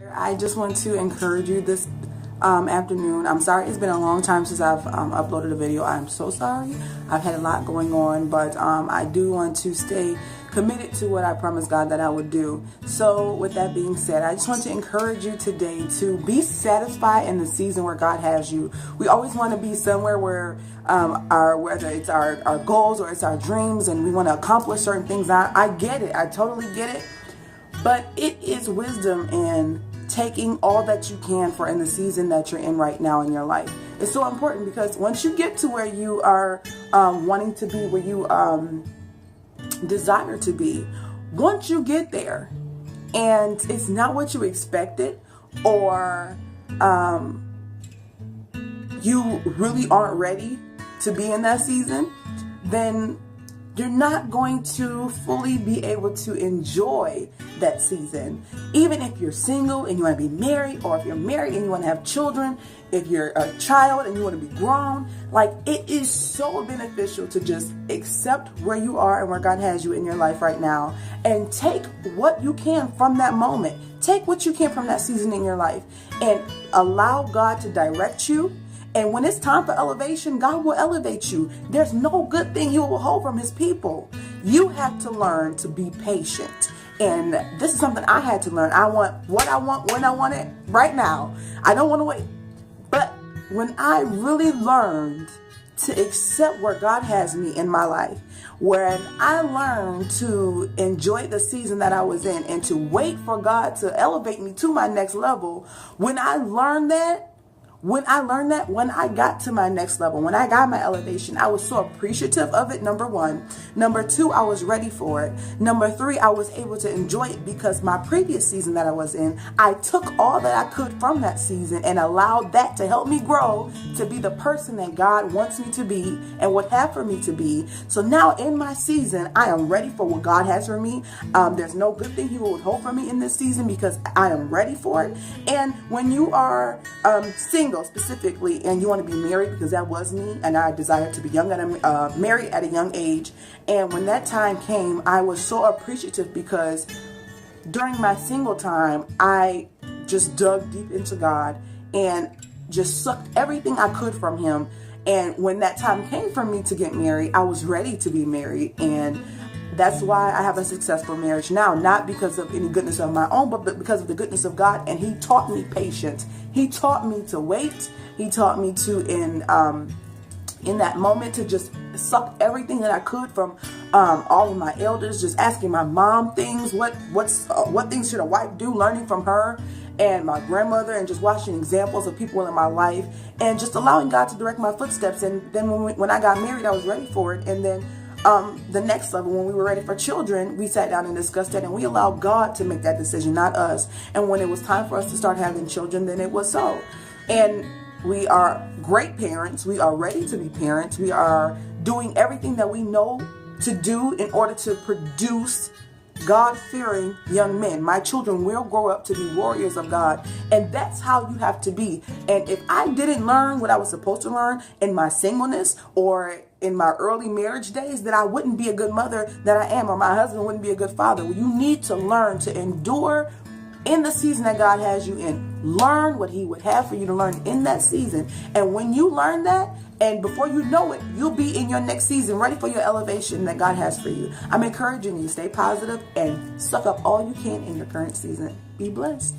I just want to encourage you this afternoon. I'm sorry it's been a long time since I've uploaded a video. I'm so sorry. I've had a lot going on, but I do want to stay committed to what I promised God that I would do. So with that being said, I just want to encourage you today to be satisfied in the season where God has you. We always want to be somewhere where whether it's our goals or it's our dreams, and we want to accomplish certain things. I get it. I totally get it. But it is wisdom in taking all that you can for in the season that you're in right now in your life. It's so important because once you get to where you are wanting to be, where you desire to be, once you get there and it's not what you expected, or you really aren't ready to be in that season, then you're not going to fully be able to enjoy that season. Even if you're single and you want to be married, or if you're married and you want to have children, if you're a child and you want to be grown, like, it is so beneficial to just accept where you are and where God has you in your life right now, and take what you can from that moment. Take what you can from that season in your life and allow God to direct you. And when it's time for elevation, God will elevate you. There's no good thing He will withhold from His people. You have to learn to be patient. And this is something I had to learn. I want what I want when I want it right now. I don't want to wait. But when I really learned to accept where God has me in my life, when I learned to enjoy the season that I was in and to wait for God to elevate me to my next level, when I got to my next level, when I got my elevation, I was so appreciative of it, number one. Number two, I was ready for it. Number three, I was able to enjoy it because my previous season that I was in, I took all that I could from that season and allowed that to help me grow to be the person that God wants me to be and would have for me to be. So now in my season, I am ready for what God has for me. There's no good thing He will withhold from me in this season because I am ready for it. And when you are single specifically, and you want to be married, because that was me, and I desired to be young and married at a young age. And when that time came, I was so appreciative because during my single time, I just dug deep into God and just sucked everything I could from Him. And when that time came for me to get married, I was ready to be married. And that's why I have a successful marriage now, not because of any goodness of my own, but because of the goodness of God. And He taught me patience. He taught me to wait. He taught me to, in that moment, to just suck everything that I could from all of my elders, just asking my mom things, what things should a wife do, learning from her, and my grandmother, and just watching examples of people in my life, and just allowing God to direct my footsteps. And then when I got married, I was ready for it. And then the next level, when we were ready for children, we sat down and discussed that, and we allowed God to make that decision, not us. And when it was time for us to start having children, then it was so. And we are great parents. We are ready to be parents. We are doing everything that we know to do in order to produce God-fearing young men. My children will grow up to be warriors of God, and that's how you have to be. And if I didn't learn what I was supposed to learn in my singleness or in my early marriage days, then I wouldn't be a good mother that I am, or my husband wouldn't be a good father. You need to learn to endure in the season that God has you in. Learn what He would have for you to learn in that season. And when you learn that, and before you know it, you'll be in your next season, ready for your elevation that God has for you. I'm encouraging you, stay positive and suck up all you can in your current season. Be blessed.